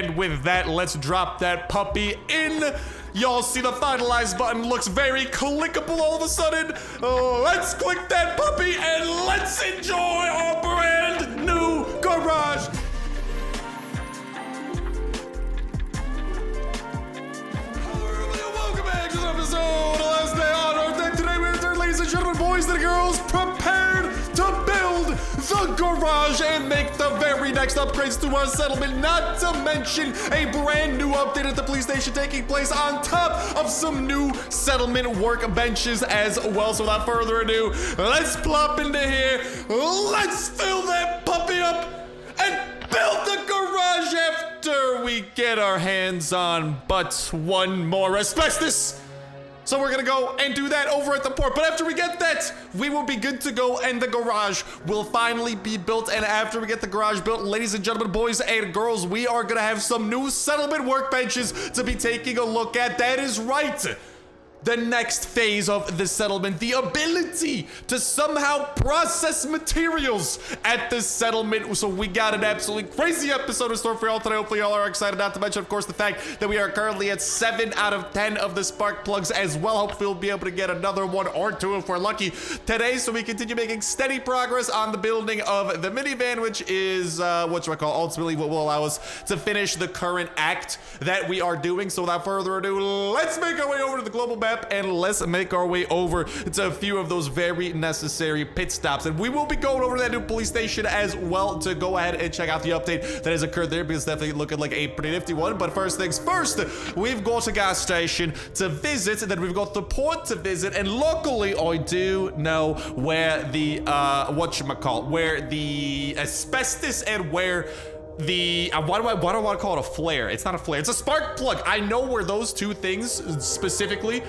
And with that, let's drop that puppy in. Y'all see the finalize button looks very clickable all of a sudden. Let's click that puppy and let's enjoy our brand new garage. Welcome back to the episode. The last day on Earth. And today we return, ladies and gentlemen, boys and girls, prepared to build the garage and make the very next upgrades to our settlement, not to mention a brand new update at the police station taking place on top of some new settlement workbenches as well. So without further ado, let's plop into here, let's fill that puppy up and build the garage after we get our hands on but one more asbestos. So we're gonna go and do that over at the port. But after we get that, we will be good to go and the garage will finally be built. And after we get the garage built, ladies and gentlemen, boys and girls, we are gonna have some new settlement workbenches to be taking a look at. That is right. The next phase of the settlement, the ability to somehow process materials at the settlement. So we got an absolutely crazy episode in store for y'all today. Hopefully y'all are excited, not to mention, of course, the fact that we are currently at 7 out of 10 of the spark plugs as well. Hopefully we'll be able to get another 1 or 2 if we're lucky today. So we continue making steady progress on the building of the minivan, which is ultimately what will allow us to finish the current act that we are doing. So without further ado, let's make our way over to the global map and let's make our way over to a few of those very necessary pit stops. And we will be going over to that new police station as well to go ahead and check out the update that has occurred there, because it's definitely looking like a pretty nifty one. But first things first, we've got a gas station to visit, and then we've got the port to visit, and luckily I do know where the where the asbestos and where the why do I want to call it a flare? It's not a flare, it's a spark plug. I know where those two things specifically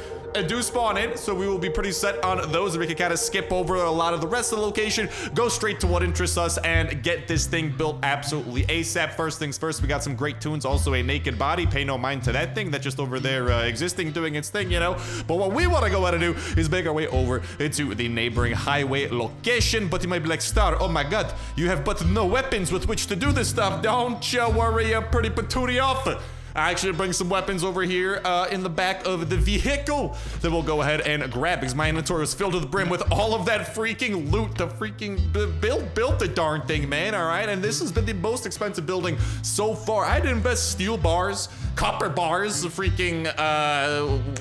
do spawn in, so we will be pretty set on those, and we can kind of skip over a lot of the rest of the location, go straight to what interests us, and get this thing built absolutely ASAP. First things first, we got some great tunes, also a naked body. Pay no mind to that thing that's just over there existing, doing its thing, you know. But what we want to go ahead and do is make our way over into the neighboring highway location. But you might be like, Star, oh my god, you have but no weapons with which to do this stuff. Don't you worry, I'm pretty patootie off. I actually bring some weapons over here in the back of the vehicle that we'll go ahead and grab, because my inventory was filled to the brim with all of that freaking loot. The freaking built the darn thing, man, all right? And this has been the most expensive building so far. I had to invest steel bars, copper bars, freaking,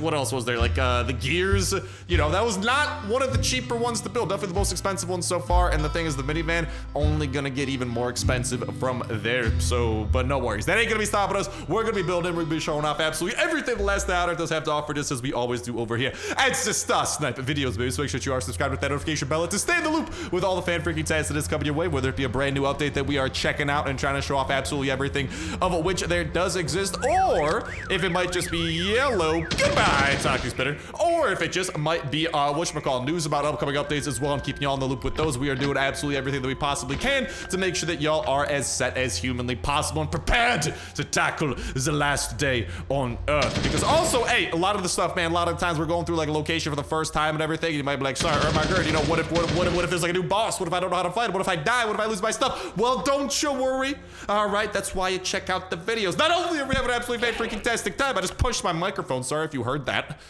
what else was there? Like the gears, you know, that was not one of the cheaper ones to build. Definitely the most expensive one so far. And the thing is, the minivan only gonna get even more expensive from there. So, but no worries. That ain't gonna be stopping us. We're gonna be building, we're gonna be showing off absolutely everything the last hour does have to offer, just as we always do over here at Starsnipe videos, baby. So make sure you are subscribed with that notification bell to stay in the loop with all the fan freaking tasks that is coming your way, whether it be a brand new update that we are checking out and trying to show off absolutely everything of which there does exist, or if it might just be yellow, goodbye, Talkie Spitter, or if it just might be news about upcoming updates as well. I'm keeping y'all in the loop with those. We are doing absolutely everything that we possibly can to make sure that y'all are as set as humanly possible and prepared to tackle the last day on Earth. Because also, hey, a lot of the stuff, man, a lot of times we're going through like a location for the first time and everything, and you might be like, sorry, oh my god, you know, what if there's like a new boss? What if I don't know how to fight? What if I die? What if I lose my stuff? Well, don't you worry. All right, that's why you check out the videos. Not only are we having an absolutely fantastic time, I just punched my microphone, sorry if you heard that.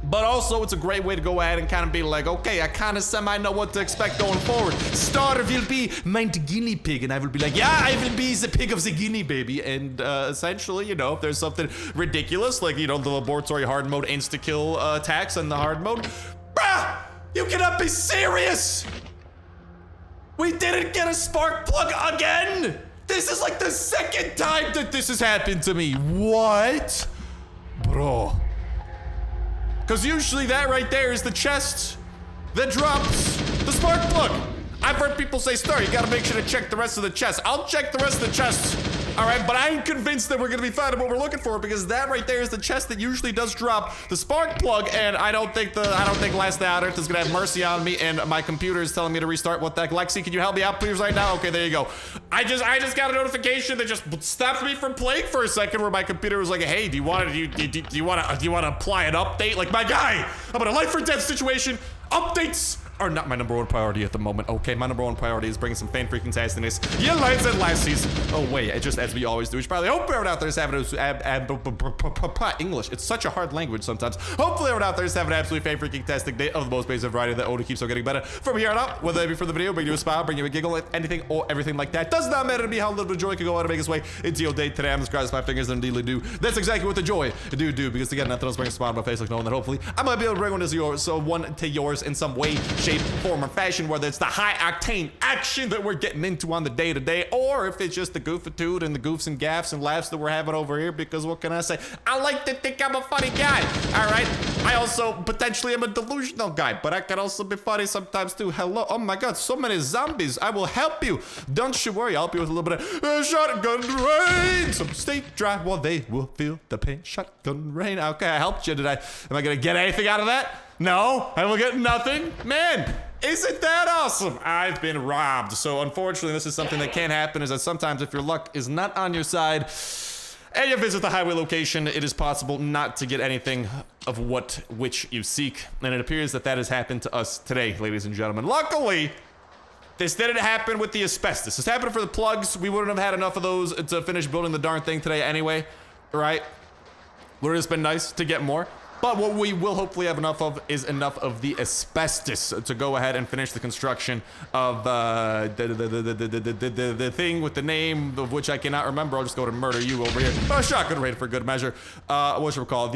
But also, it's a great way to go ahead and kind of be like, okay, I kind of semi know what to expect going forward. Star will be my guinea pig, and I will be like, yeah, I will be the pig of the guinea, baby. And essentially, you know, if there's something ridiculous, like, you know, the laboratory hard mode insta-kill attacks and the hard mode, bruh, you cannot be serious! We didn't get a spark plug again! This is like the second time that this has happened to me. What? Bro. Because usually that right there is the chest that drops the spark plug. I've heard people say, Star, you gotta make sure to check the rest of the chest. I'll check the rest of the chests, all right? But I ain't convinced that we're gonna be finding what we're looking for, because that right there is the chest that usually does drop the spark plug, and I don't think Last Day on Earth is gonna have mercy on me, and my computer is telling me to restart. What the heck? Lexi, can you help me out, please, right now? Okay, there you go. I just got a notification that just stopped me from playing for a second, where my computer was like, hey, do you want to apply an update? Like, my guy, I'm in a life or death situation. Updates are not my number one priority at the moment, okay? My number one priority is bringing some fan-freaking-tastiness. Yeah, lads and lassies. Oh, wait, just as we always do. We should probably hope everyone out there is having English. It's such a hard language sometimes. Hopefully everyone out there is having an absolutely fan-freaking-tastic day of the most basic variety that only keeps on getting better. From here on out, whether it be for the video, bring you a smile, bring you a giggle, anything or everything like that. Does not matter to me how little bit of joy can go out and make its way into your day today. I'm just crossing my fingers and deedly do. That's exactly what the joy do, because to get nothing else brings a smile on my face, like knowing that hopefully I might be able to bring one to yours, so one to yours in some way, shape, form, or fashion, whether it's the high octane action that we're getting into on the day to day, or if it's just the goofitude and the goofs and gaffs and laughs that we're having over here, because what can I say? I like to think I'm a funny guy, all right? I also potentially am a delusional guy, but I can also be funny sometimes too. Hello, oh my God, so many zombies. I will help you. Don't you worry, I'll help you with a little bit of shotgun rain. So stay dry while they will feel the pain. Shotgun rain. Okay, I helped you. Am I gonna get anything out of that? No, I will get nothing. Man, isn't that awesome? I've been robbed. So unfortunately, this is something that can happen, is that sometimes if your luck is not on your side and you visit the highway location, it is possible not to get anything of which you seek. And it appears that has happened to us today, ladies and gentlemen. Luckily, this didn't happen with the asbestos. This happened for the plugs. We wouldn't have had enough of those to finish building the darn thing today anyway, right? Would have just been nice to get more. But what we will hopefully have enough of is enough of the asbestos to go ahead and finish the construction of the thing with the name of which I cannot remember. I'll just go to murder you over here. Shotgun raid for good measure. The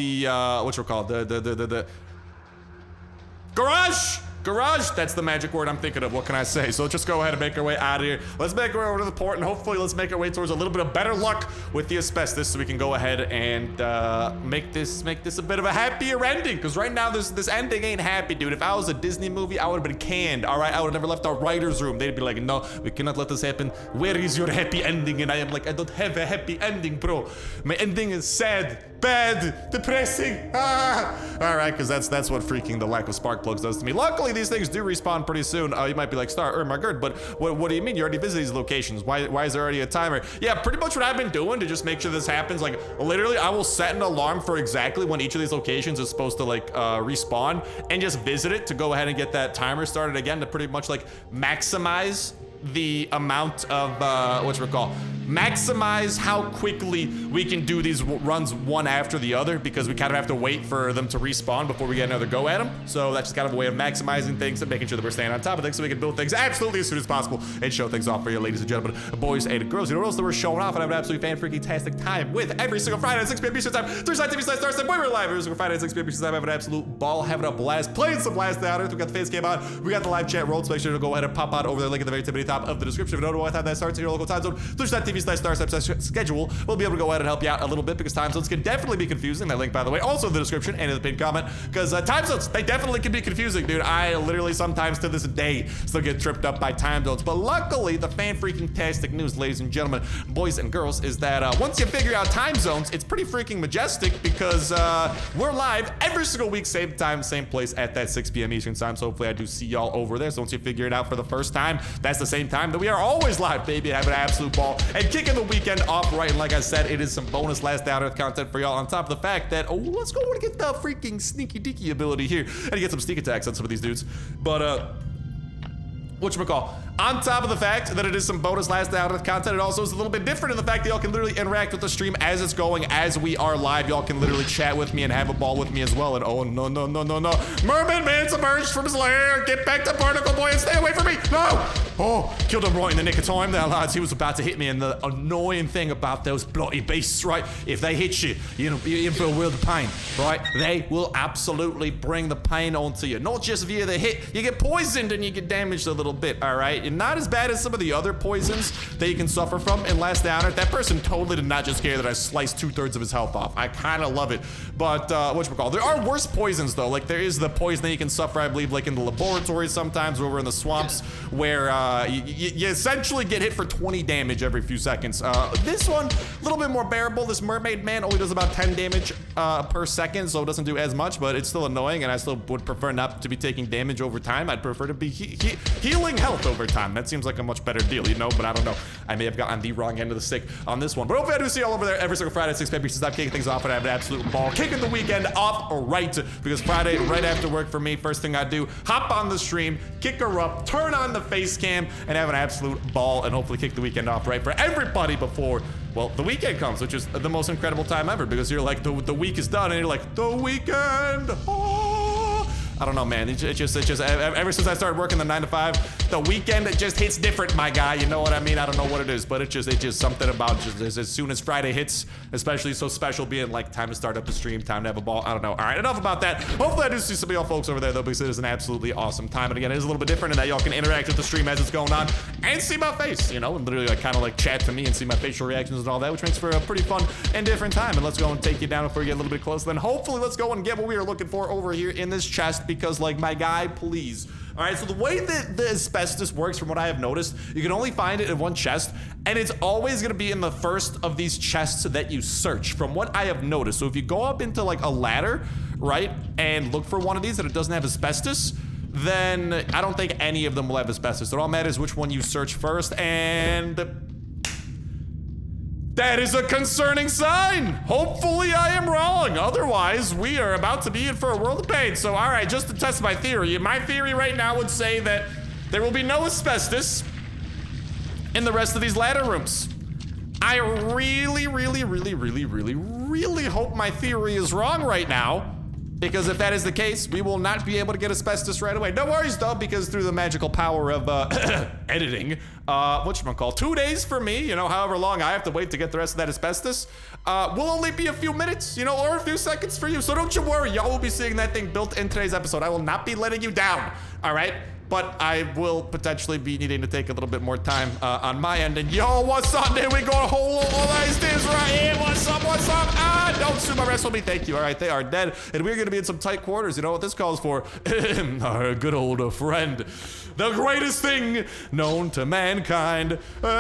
garage. Garage, that's the magic word I'm thinking of. What can I say? So let's just go ahead and make our way out of here. Let's make our way over to the port, and hopefully let's make our way towards a little bit of better luck with the asbestos, so we can go ahead and make this a bit of a happier ending. Because right now this ending ain't happy, dude. If I was a Disney movie, I would have been canned. All right, I would have never left our writer's room. They'd be like, no, we cannot let this happen. Where is your happy ending? And I am like, I don't have a happy ending, bro. My ending is sad, bad, depressing. Ah. All right, because that's what freaking the lack of spark plugs does to me. Luckily, these things do respawn pretty soon. You might be like, my god, but what do you mean? You already visited these locations. Why is there already a timer? Yeah, pretty much what I've been doing to just make sure this happens. Like, literally, I will set an alarm for exactly when each of these locations is supposed to, like, respawn, and just visit it to go ahead and get that timer started again to pretty much, like, maximize the amount of, maximize how quickly we can do these runs one after the other, because we kind of have to wait for them to respawn before we get another go at them. So that's just kind of a way of maximizing things and making sure that we're staying on top of things so we can build things absolutely as soon as possible and show things off for you, ladies and gentlemen, boys and girls. You know what else that we're showing off and have an absolutely fan-freaking-tastic time with every single Friday at 6 p.m. Eastern Time. Starsnipe, we're live every single Friday at 6 p.m. Eastern Time. Having an absolute ball, having a blast, playing some Last Day on Earth. We got the face cam on. We got the live chat roll, so make sure to go ahead and pop on over there, link at the very tip top of the description. If you don't know what time that starts in your local time zone, twitch.tv/Starsnipe schedule will be able to go ahead and help you out a little bit, because time zones can definitely be confusing. That link, by the way, also in the description and in the pinned comment, because time zones, they definitely can be confusing, dude. I literally sometimes to this day still get tripped up by time zones. But luckily, the fan-freaking-tastic news, ladies and gentlemen, boys and girls, is that once you figure out time zones, it's pretty freaking majestic, because we're live every single week, same time, same place at that 6 p.m. Eastern Time. So hopefully I do see y'all over there. So once you figure it out for the first time, that's the same time that we are always live, baby, having an absolute ball and kicking the weekend off right. And like I said, it is some bonus Last Day on Earth content for y'all, on top of the fact that, let's go and get the freaking sneaky deaky ability here and get some sneak attacks on some of these dudes. But whatchamacall, on top of the fact that it is some bonus Last Day on Earth content, it also is a little bit different in the fact that y'all can literally interact with the stream as it's going, as we are live. Y'all can literally chat with me and have a ball with me as well. And oh, no. Merman man's emerged from his lair. Get back to Barnacle Boy and stay away from me. No. Oh, killed him right in the nick of time there, lads. He was about to hit me. And the annoying thing about those bloody beasts, right? If they hit you, you're in for a world of pain, right? They will absolutely bring the pain onto you. Not just via the hit. You get poisoned and you get damaged a little bit, all right? And not as bad as some of the other poisons that you can suffer from in Last Day on Earth. That person totally did not just care that I sliced 2/3 of his health off. I kind of love it. But whatchamacall, there are worse poisons though. Like there is the poison that you can suffer, I believe, like in the laboratories sometimes, or over in the swamps, where you essentially get hit for 20 damage every few seconds. This one, a little bit more bearable. This mermaid man only does about 10 damage per second, so it doesn't do as much, but it's still annoying, and I still would prefer not to be taking damage over time. I'd prefer to be healing healing health over time. That seems like a much better deal, you know, but I don't know. I may have gotten the wrong end of the stick on this one. But hopefully I do see you all over there every single Friday at 6 p.m. Stop kicking things off and have an absolute ball. Kicking the weekend off right, because Friday, right after work for me, first thing I do, hop on the stream, kick her up, turn on the face cam, and have an absolute ball, and hopefully kick the weekend off right for everybody before, well, the weekend comes, which is the most incredible time ever, because you're like, the week is done, and you're like, the weekend, I don't know, man. It just ever since I started working the 9 to 5, the weekend, it just hits different, my guy. You know what I mean? I don't know what it is, but it's just something about just as soon as Friday hits, especially so special, being like time to start up the stream, time to have a ball. I don't know. All right, enough about that. Hopefully I do see some of y'all folks over there though, because it is an absolutely awesome time. And again, it is a little bit different in that y'all can interact with the stream as it's going on and see my face, you know, and literally like kind of like chat to me and see my facial reactions and all that, which makes for a pretty fun and different time. And let's go and take you down before we get a little bit closer. Then hopefully let's go and get what we are looking for over here in this chest, because like my guy, please. All right, so the way that the asbestos works, from what I have noticed, you can only find it in one chest, and it's always gonna be in the first of these chests that you search, from what I have noticed. So if you go up into like a ladder, right, and look for one of these that it doesn't have asbestos, then I don't think any of them will have asbestos. It all matters which one you search first, and that is a concerning sign. Hopefully I am wrong. Otherwise, we are about to be in for a world of pain. So, all right, just to test my theory right now would say that there will be no asbestos in the rest of these ladder rooms. I really hope my theory is wrong right now, because if that is the case, we will not be able to get asbestos right away. No worries though, because through the magical power of editing, whatchamacallit, 2 days for me, you know, however long I have to wait to get the rest of that asbestos, will only be a few minutes, you know, or a few seconds for you. So don't you worry, y'all will be seeing that thing built in today's episode. I will not be letting you down, all right? But I will potentially be needing to take a little bit more time on my end. And yo, what's up? There we go. Hold all these things right here. What's up? What's up? Ah, don't shoot my wrestle me. Thank you. All right, they are dead. And we're going to be in some tight quarters. You know what this calls for? Our good old friend. The greatest thing known to mankind.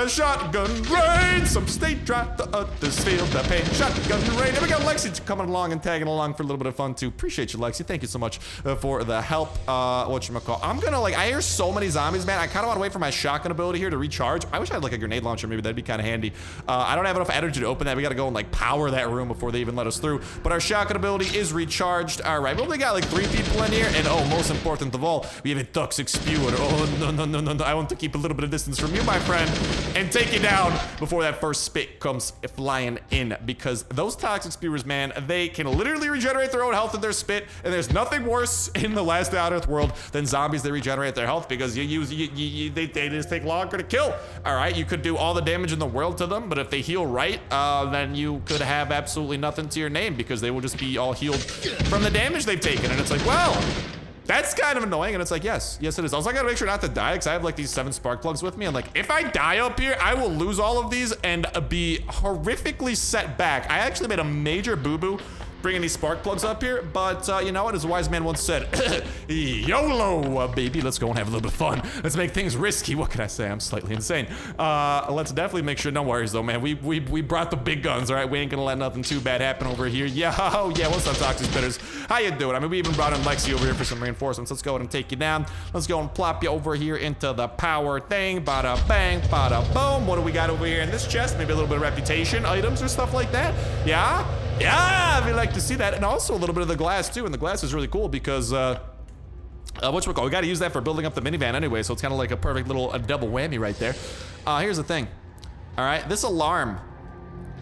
Shotgun rain. Some state drop, the others feel the pain. Shotgun rain. And we got Lexi coming along and tagging along for a little bit of fun too. Appreciate you, Lexi. Thank you so much for the help. Whatchamacallit. I'm gonna like, I hear so many zombies, man. I kind of want to wait for my shotgun ability here to recharge. I wish I had like a grenade launcher. Maybe that'd be kind of handy. I don't have enough energy to open that. We got to go and like power that room before they even let us through. But our shotgun ability is recharged. All right, we only got like 3 people in here. And oh, most important of all, we have a toxic spewer. Oh, no. I want to keep a little bit of distance from you, my friend, and take you down before that first spit comes flying in. Because those toxic spewers, man, they can literally regenerate their own health in their spit. And there's nothing worse in the last Earth world than zombies that regenerate their health, because they just take longer to kill. All right, you could do all the damage in the world to them, but if they heal right, then you could have absolutely nothing to your name, because they will just be all healed from the damage they've taken. And it's like, well, that's kind of annoying. And it's like, yes it is. Also, I gotta make sure not to die, because I have like these 7 spark plugs with me, and like if I die up here, I will lose all of these and be horrifically set back. I actually made a major boo-boo bringing these spark plugs up here, but you know what, as a wise man once said, YOLO, baby, let's go and have a little bit of fun. Let's make things risky. What can I say? I'm slightly insane. Let's definitely make sure, no worries though, man. We brought the big guns, all right? We ain't gonna let nothing too bad happen over here. Yeah, what's up, Toxic Spitters? How you doing? I mean, we even brought in Lexi over here for some reinforcements. Let's go ahead and take you down. Let's go and plop you over here into the power thing. Bada bang, bada boom. What do we got over here in this chest? Maybe a little bit of reputation items or stuff like that. Yeah, we like to see that. And also a little bit of the glass too, and the glass is really cool because whatchamacallit, we got to use that for building up the minivan anyway, so it's kind of like a perfect little double whammy right there. Here's the thing, all right, this alarm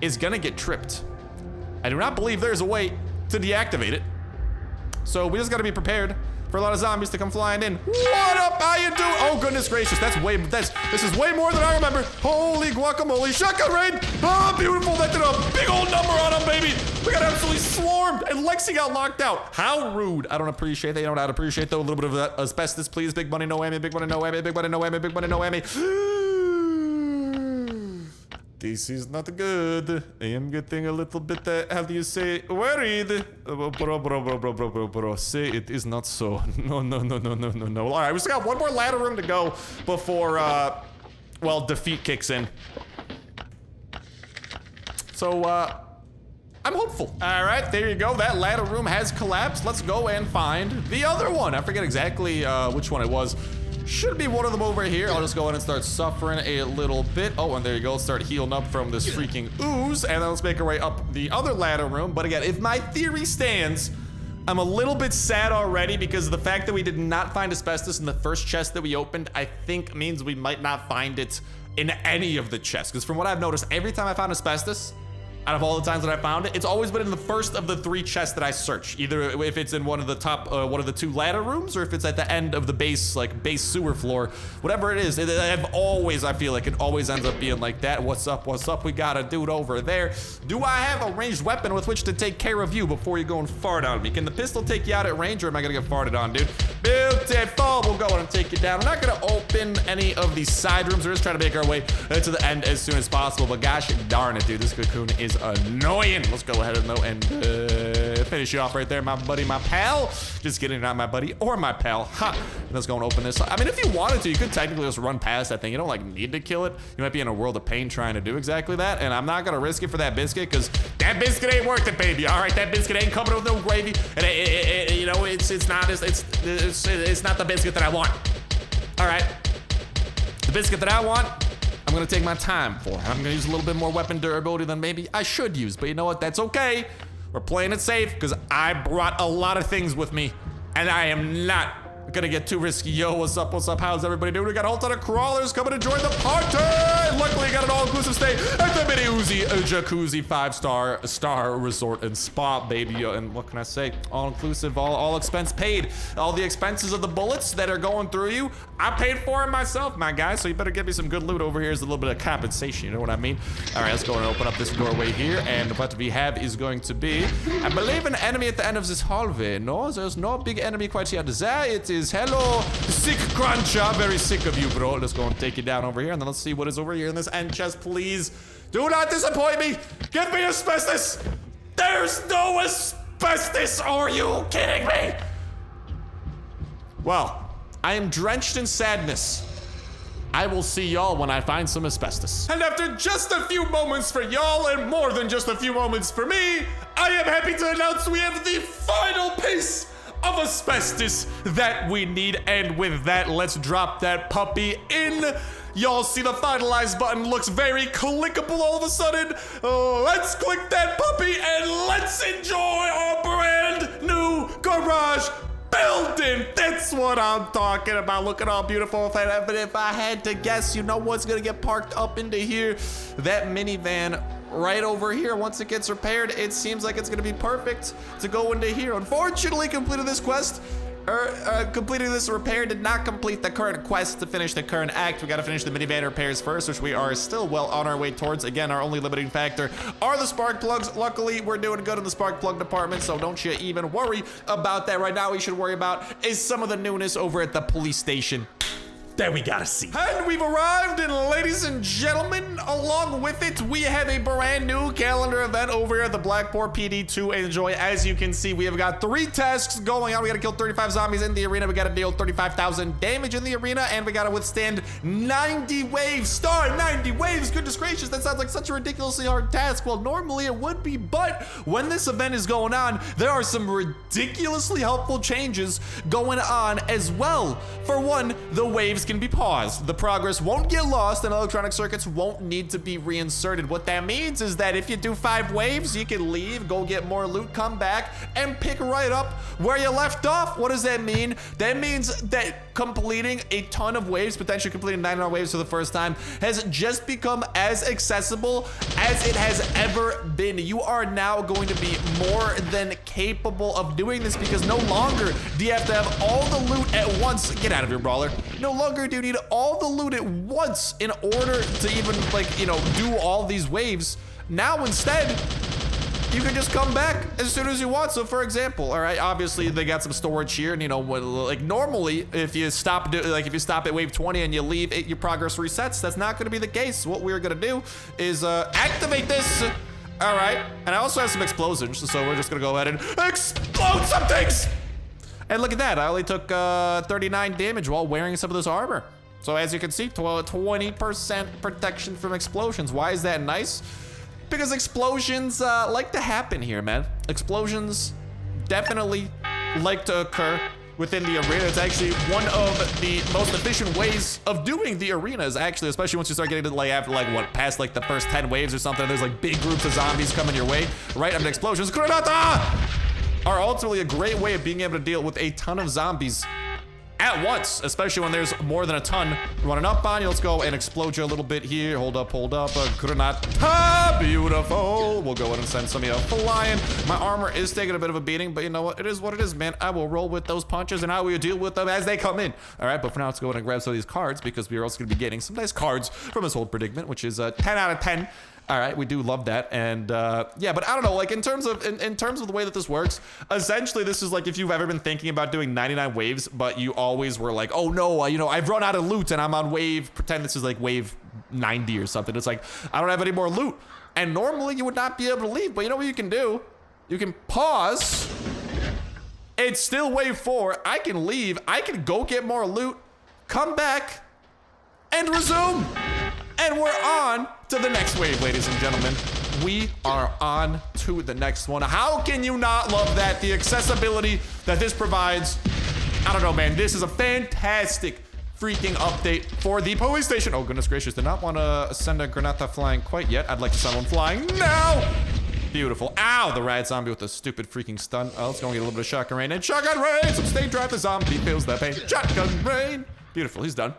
is gonna get tripped. I do not believe there's a way to deactivate it, so we just got to be prepared for a lot of zombies to come flying in. What up? How you doing? Oh goodness gracious, this is way more than I remember. Holy guacamole, shotgun rain. Oh, beautiful. That did a big old number on him, baby. We got absolutely swarmed, and Lexi got locked out. How rude. I don't appreciate that. You don't know how to appreciate though. A little bit of that asbestos, please. Big money, no whammy. Big money, no whammy. Big money, no whammy. Big money, no whammy. This is not good. I am getting a little bit, how do you say, worried. Bro. Say it is not so. No. All right, we still got one more ladder room to go before, well, defeat kicks in. So, I'm hopeful. All right, there you go. That ladder room has collapsed. Let's go and find the other one. I forget exactly which one it was. Should be one of them over here. I'll just go ahead and start suffering a little bit. Oh, and there you go. Start healing up from this freaking ooze. And then let's make our way up the other ladder room. But again, if my theory stands, I'm a little bit sad already because of the fact that we did not find asbestos in the first chest that we opened, I think means we might not find it in any of the chests. Because from what I've noticed, every time I found asbestos, out of all the times that I found it, it's always been in the first of the 3 chests that I search. Either if it's in one of the top, one of the 2 ladder rooms, or if it's at the end of the base, like base sewer floor, whatever it is. I feel like it always ends up being like that. What's up? What's up? We got a dude over there. Do I have a ranged weapon with which to take care of you before you go and fart on me? Can the pistol take you out at range, or am I gonna get farted on, dude? Beautiful. We'll go on and take you down. I'm not gonna open any of these side rooms. We're just trying to make our way to the end as soon as possible. But gosh darn it, dude, this cocoon is annoying. Let's go ahead and finish you off right there, my buddy, my pal. Just kidding, not my buddy or my pal. Ha! Let's go and open this. I mean, if you wanted to, you could technically just run past that thing. You don't like need to kill it. You might be in a world of pain trying to do exactly that, and I'm not gonna risk it for that biscuit because that biscuit ain't worth it, baby. All right, that biscuit ain't coming with no gravy, and you know it's not the biscuit that I want. All right, the biscuit that I want, I'm gonna take my time for. I'm gonna use a little bit more weapon durability than maybe I should use, but you know what? That's okay. We're playing it safe because I brought a lot of things with me, and I am not gonna get too risky. Yo, what's up? What's up? How's everybody doing? We got a whole ton of crawlers coming to join the party. Luckily, got an all-inclusive stay at the Mini Uzi Jacuzzi 5-star resort and spa, baby. And what can I say? All-inclusive, all expense paid. All the expenses of the bullets that are going through you, I paid for them myself, my guy. So you better give me some good loot over here as a little bit of compensation. You know what I mean? All right, let's go and open up this doorway here. And what we have is going to be, I believe, an enemy at the end of this hallway. No, there's no big enemy quite here. There it is. Hello, sick cruncher. Very sick of you, bro. Let's go and take you down over here, and then let's see what is over here in this end chest, please. Do not disappoint me. Give me asbestos. There's no asbestos. Are you kidding me? Well, I am drenched in sadness. I will see y'all when I find some asbestos. And after just a few moments for y'all, and more than just a few moments for me, I am happy to announce we have the final piece of asbestos that we need. And with that, let's drop that puppy in. Y'all see the finalize button looks very clickable all of a sudden. Let's click that puppy and let's enjoy our brand new garage building. That's what I'm talking about. Look at how beautiful. But if I had to guess, you know what's gonna get parked up into here? That minivan right over here. Once it gets repaired, it seems like it's gonna be perfect to go into here. Unfortunately, completing this repair did not complete the current quest to finish the current act. We gotta finish the minivan repairs first, which we are still well on our way towards. Again, our only limiting factor are the spark plugs. Luckily, we're doing good in the spark plug department, so don't you even worry about that. Right now, what we should worry about is some of the newness over at the police station that we gotta see. And we've arrived, and ladies and gentlemen, along with it, we have a brand new calendar event over here at the Blackport PD to enjoy. As you can see, we have got 3 tasks going on. We gotta kill 35 zombies in the arena. We gotta deal 35,000 damage in the arena, and we gotta withstand 90 waves. 90 waves, goodness gracious, that sounds like such a ridiculously hard task. Well, normally it would be, but when this event is going on, there are some ridiculously helpful changes going on as well. For one, the waves can be paused. The progress won't get lost, and electronic circuits won't need to be reinserted. What that means is that if you do 5 waves, you can leave, go get more loot, come back, and pick right up where you left off. What does that mean? That means that completing a ton of waves, potentially completing 99 waves for the first time, has just become as accessible as it has ever been. You are now going to be more than capable of doing this, because no longer do you have to have all the loot at once. Get out of here, brawler. No longer do you need all the loot at once in order to even, like, you know, do all these waves. Now instead, you can just come back as soon as you want. So for example, all right, obviously they got some storage here, and you know, like normally if you stop at wave 20 and you leave, your progress resets. That's not going to be the case. So what we're going to do is activate this. All right, and I also have some explosions, so we're just going to go ahead and explode some things. And look at that, I only took 39 damage while wearing some of this armor. So as you can see, 20% protection from explosions. Why is that nice? Because explosions like to happen here, man. Explosions definitely like to occur within the arena. It's actually one of the most efficient ways of doing the arenas, actually, especially once you start getting to like after like what, past like the first 10 waves or something. There's like big groups of zombies coming your way, right? And explosions are ultimately a great way of being able to deal with a ton of zombies at once, especially when there's more than a ton running up on you. Let's go and explode you a little bit here. Hold up. Granata, beautiful. We'll go ahead and send some of you flying. My armor is taking a bit of a beating, but you know what? It is what it is, man. I will roll with those punches and I will deal with them as they come in. All right, but for now, let's go ahead and grab some of these cards because we are also going to be getting some nice cards from this whole predicament, which is 10 out of 10. All right, we do love that. And yeah, but I don't know, like in terms of the way that this works, essentially this is like if you've ever been thinking about doing 99 waves, but you always were like, oh no, you know, I've run out of loot and I'm on wave, pretend this is like wave 90 or something. It's like, I don't have any more loot. And normally you would not be able to leave, but you know what you can do? You can pause. It's still wave 4. I can leave. I can go get more loot, come back, and resume. And we're on to the next wave, ladies and gentlemen. We are on to the next one. How can you not love that? The accessibility that this provides. I don't know, man. This is a fantastic freaking update for the police station. Oh, goodness gracious. Did not want to send a granata flying quite yet. I'd like to send one flying now. Beautiful. Ow, the riot zombie with the stupid freaking stun. Oh, let's go and get a little bit of shotgun rain. And shotgun rain! Some stay drive, the zombie feels the pain. Shotgun rain! Beautiful, he's done.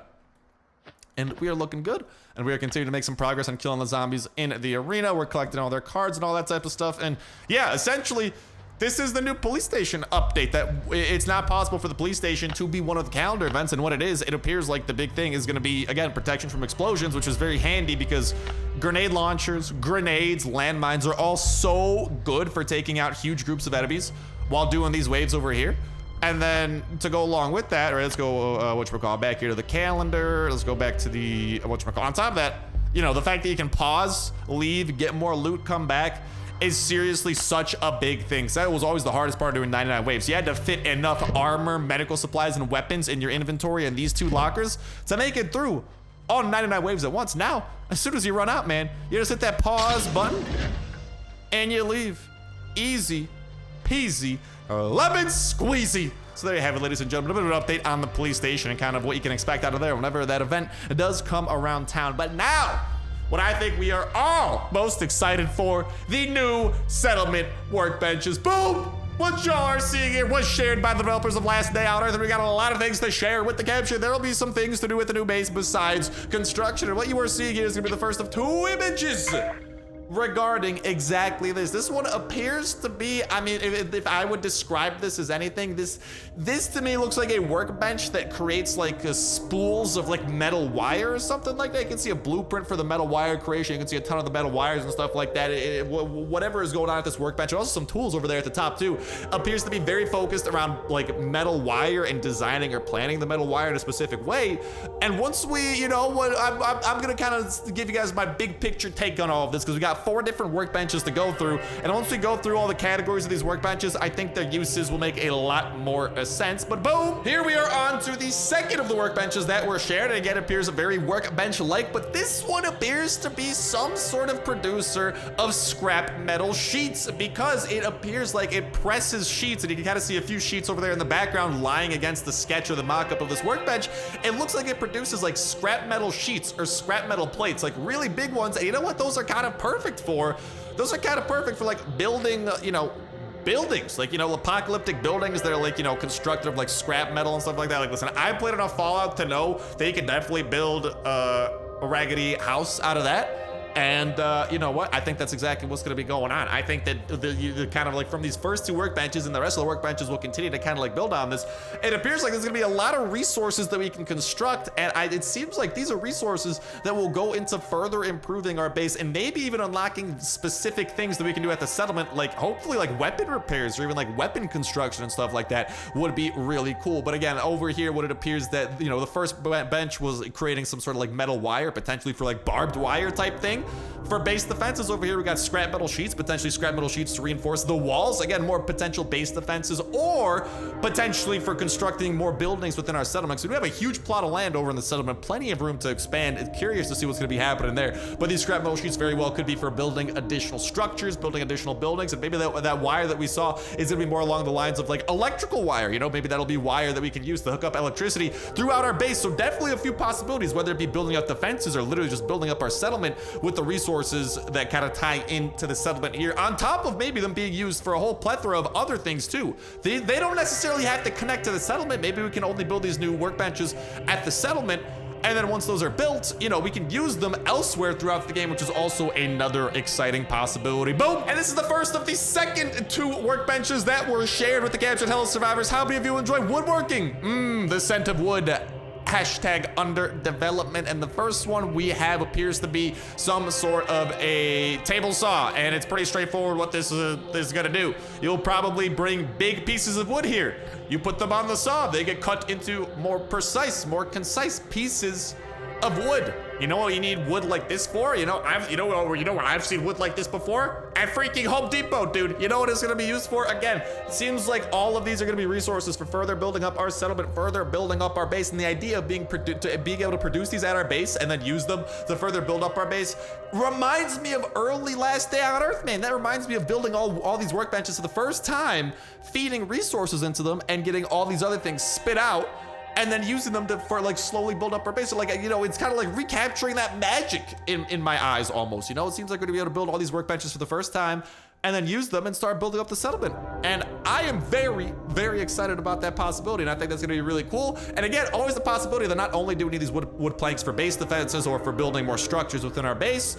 And we are looking good. And we are continuing to make some progress on killing the zombies in the arena. We're collecting all their cards and all that type of stuff. And yeah, essentially, this is the new police station update that it's not possible for the police station to be one of the calendar events. And what it is, it appears like the big thing is going to be, again, protection from explosions, which is very handy because grenade launchers, grenades, landmines are all so good for taking out huge groups of enemies while doing these waves over here. And then to go along with that, right, let's go, whatchamacallit, back here to the calendar. Let's go back to the, whatchamacallit. On top of that, you know, the fact that you can pause, leave, get more loot, come back is seriously such a big thing. So that was always the hardest part of doing 99 waves. You had to fit enough armor, medical supplies, and weapons in your inventory in these 2 lockers to make it through all 99 waves at once. Now, as soon as you run out, man, you just hit that pause button and you leave. Easy peasy, lemon squeezy. So there you have it, ladies and gentlemen, a bit of an update on the police station and kind of what you can expect out of there whenever that event does come around town. But now, what I think we are all most excited for, the new settlement workbenches. Boom! What y'all are seeing here was shared by the developers of Last Day on Earth, and we got a lot of things to share with the capture. There will be some things to do with the new base besides construction, and what you are seeing here is gonna be the first of 2 images regarding exactly this. This one appears to be, I mean, if I would describe this as anything, this to me looks like a workbench that creates like spools of like metal wire or something like that. You can see a blueprint for the metal wire creation. You can see a ton of the metal wires and stuff like that. Whatever is going on at this workbench, and also some tools over there at the top too, appears to be very focused around like metal wire and designing or planning the metal wire in a specific way. And once we, you know what, I'm gonna kind of give you guys my big picture take on all of this, because we got 4 different workbenches to go through, and once we go through all the categories of these workbenches, I think their uses will make a lot more sense. But boom, here we are on to the second of the workbenches that were shared, and again, it appears very workbench-like, but this one appears to be some sort of producer of scrap metal sheets, because it appears like it presses sheets, and you can kind of see a few sheets over there in the background lying against the sketch or the mock-up of this workbench. It looks like it produces like scrap metal sheets or scrap metal plates, like really big ones, and you know what, those are kind of perfect for? Those are kind of perfect for like building, you know, buildings, like, you know, apocalyptic buildings that are like, you know, constructed of like scrap metal and stuff like that. Like, listen, I played enough Fallout to know that you can definitely build a raggedy house out of that. And you know what? I think that's exactly what's going to be going on. I think that the kind of like from these first 2 workbenches and the rest of the workbenches will continue to kind of like build on this. It appears like there's going to be a lot of resources that we can construct, and it seems like these are resources that will go into further improving our base and maybe even unlocking specific things that we can do at the settlement, like hopefully like weapon repairs or even like weapon construction and stuff like that would be really cool. But again, over here, what it appears that, you know, the first bench was creating some sort of like metal wire, potentially for like barbed wire type thing. building. For base defenses over here, we got scrap metal sheets, potentially scrap metal sheets to reinforce the walls. Again, more potential base defenses, or potentially for constructing more buildings within our settlement. So we have a huge plot of land over in the settlement, plenty of room to expand. It's curious to see what's going to be happening there. But these scrap metal sheets very well could be for building additional structures, building additional buildings, and maybe that wire that we saw is going to be more along the lines of like electrical wire. You know, maybe that'll be wire that we can use to hook up electricity throughout our base. So definitely a few possibilities, whether it be building up defenses or literally just building up our settlement with the resources that kind of tie into the settlement here, on top of maybe them being used for a whole plethora of other things too. They don't necessarily have to connect to the settlement. Maybe we can only build these new workbenches at the settlement, and then once those are built, you know, we can use them elsewhere throughout the game, which is also another exciting possibility. Boom! And this is the first of the second 2 workbenches that were shared with the Captured Hell survivors. How many of you enjoy woodworking? The scent of wood. Hashtag under development. And the first one we have appears to be some sort of a table saw, and it's pretty straightforward what this is gonna do. You'll probably bring big pieces of wood here. You put them on the saw, they get cut into more precise, more concise pieces of wood. You know what you need wood like this for? You know what I've seen wood like this before? At freaking Home Depot, dude. You know what it's gonna be used for? Again, it seems like all of these are gonna be resources for further building up our settlement, further building up our base, and the idea of being able to produce these at our base and then use them to further build up our base reminds me of early Last Day on Earth, man. That reminds me of building all these workbenches for the first time, feeding resources into them and getting all these other things spit out, and then using them for like slowly build up our base. So like, you know, it's kind of like recapturing that magic in my eyes almost. You know, it seems like we're gonna be able to build all these workbenches for the first time and then use them and start building up the settlement. And I am very, very excited about that possibility, and I think that's gonna be really cool. And again, always the possibility that not only do we need these wood planks for base defenses or for building more structures within our base,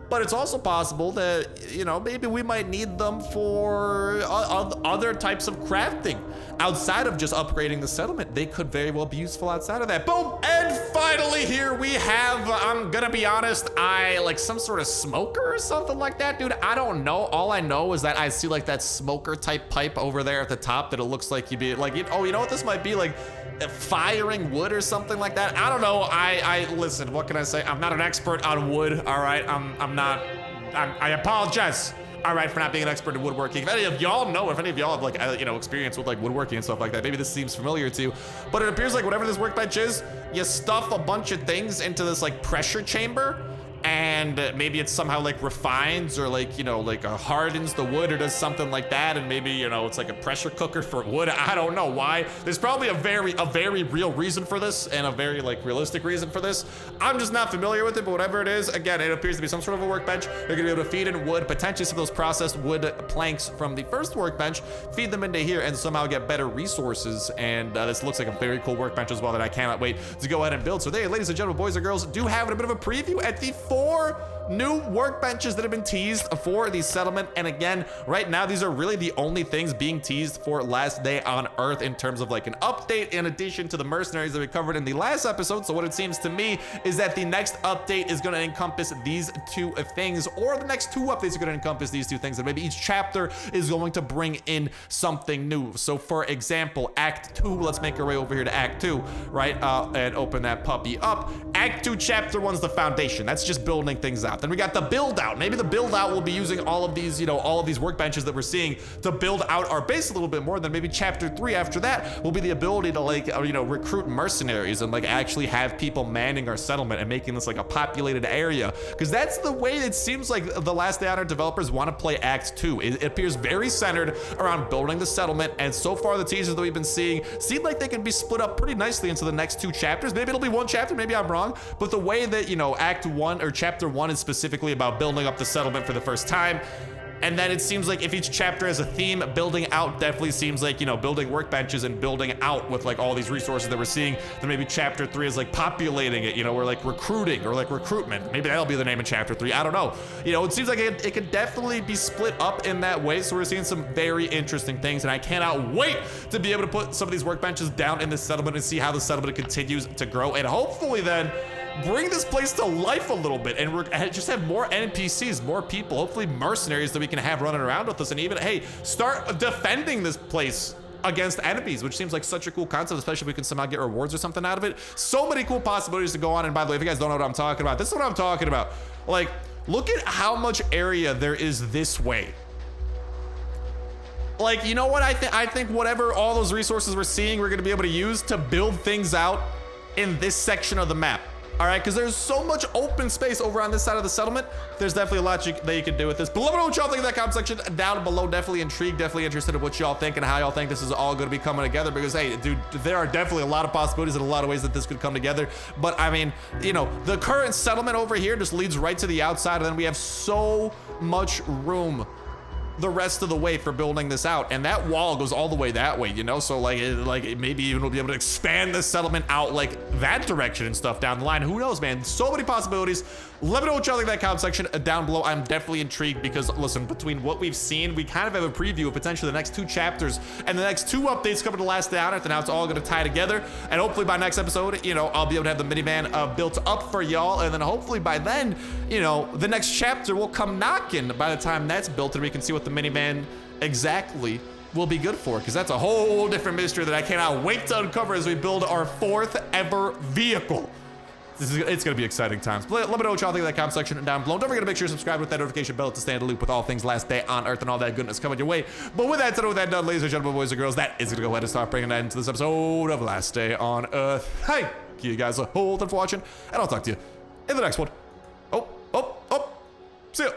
but it's also possible that, you know, maybe we might need them for other types of crafting outside of just upgrading the settlement. They could very well be useful outside of that. Boom! And finally here we have, I'm gonna be honest, like some sort of smoker or something like that, dude. I don't know. All I know is that I see like that smoker type pipe over there at the top that it looks like you'd be like, oh, you know what this might be, like firing wood or something like that. I don't know. I listen, what can I say? I'm not an expert on wood, all right? I apologize, all right, for not being an expert in woodworking. If any of y'all know, if any of y'all have like, you know, experience with like woodworking and stuff like that, maybe this seems familiar to you. But it appears like whatever this workbench is, you stuff a bunch of things into this like pressure chamber, and maybe it's somehow like refines or like, you know, like hardens the wood or does something like that, and maybe, you know, it's like a pressure cooker for wood. I don't know why. There's probably a very real reason for this, and a very like realistic reason for this. I'm just not familiar with it, but whatever it is, again, it appears to be some sort of a workbench. They're gonna be able to feed in wood, potentially some of those processed wood planks from the first workbench, feed them into here and somehow get better resources. And this looks like a very cool workbench as well that I cannot wait to go ahead and build. So there, ladies and gentlemen, boys and girls, do have a bit of a preview at the 4 new workbenches that have been teased for the settlement. And again, right now, these are really the only things being teased for Last Day on Earth in terms of like an update, in addition to the mercenaries that we covered in the last episode. So what it seems to me is that the next update is going to encompass these 2 things, or the next 2 updates are going to encompass these 2 things, and maybe each chapter is going to bring in something new. So for example, Act 2, let's make our way over here to Act 2, right? And open that puppy up. Act 2, Chapter 1 is the foundation. That's just building things out. Then we got the build out. Maybe the build out will be using all of these, you know, all of these workbenches that we're seeing to build out our base a little bit more. Then maybe Chapter 3 after that will be the ability to like, you know, recruit mercenaries and like actually have people manning our settlement and making this like a populated area. Because that's the way it seems like the Last Day on Earth developers want to play Act 2. It appears very centered around building the settlement, and so far the teasers that we've been seeing seem like they can be split up pretty nicely into the next 2 chapters. Maybe it'll be 1 chapter, maybe I'm wrong, but the way that, you know, Act 1 or Chapter 1 is specifically about building up the settlement for the first time, and then it seems like if each chapter has a theme, building out definitely seems like, you know, building workbenches and building out with like all these resources that we're seeing. Then maybe Chapter 3 is like populating it, you know, or like recruiting or like recruitment. Maybe that'll be the name of Chapter 3. I don't know. You know, it seems like it could definitely be split up in that way. So we're seeing some very interesting things, and I cannot wait to be able to put some of these workbenches down in the settlement and see how the settlement continues to grow, and hopefully then bring this place to life a little bit and just have more NPCs, more people, hopefully mercenaries that we can have running around with us, and even, hey, start defending this place against enemies, which seems like such a cool concept, especially if we can somehow get rewards or something out of it. So many cool possibilities to go on. And by the way, if you guys don't know what I'm talking about, this is what I'm talking about. Like, Look at how much area there is this way. Like, you know what? I think whatever all those resources we're seeing, we're gonna be able to use to build things out in this section of the map. All right, because there's so much open space over on this side of the settlement. There's definitely a lot that you can do with this. But let me know what y'all think in that comment section down below. Definitely intrigued, definitely interested in what y'all think and how y'all think this is all going to be coming together. Because, hey, dude, there are definitely a lot of possibilities and a lot of ways that this could come together. But, I mean, you know, the current settlement over here just leads right to the outside. And then we have so much room the rest of the way for building this out, and that wall goes all the way that way, you know, so like maybe even we'll be able to expand the settlement out like that direction and stuff down the line. Who knows, man? So many possibilities. Let me know what y'all think in that comment section down below. I'm definitely intrigued because, listen, between what we've seen, we kind of have a preview of potentially the next 2 chapters and the next 2 updates coming to last day on Earth, and how it's all going to tie together. And hopefully by next episode, you know, I'll be able to have the minivan built up for y'all, and then hopefully by then, you know, the next chapter will come knocking by the time that's built, and we can see what the minivan exactly will be good for, because that's a whole different mystery that I cannot wait to uncover as we build our 4th ever vehicle. It's gonna be exciting times. Let me know what y'all think in that comment section down below. Don't forget to make sure to subscribe with that notification bell to stay in the loop with all things last day on Earth and all that goodness coming your way. But with that said, with that done, ladies and gentlemen, boys and girls, that is gonna go ahead and start bringing that into this episode of Last Day on Earth. Thank you guys a whole ton for watching, and I'll talk to you in the next one. See ya.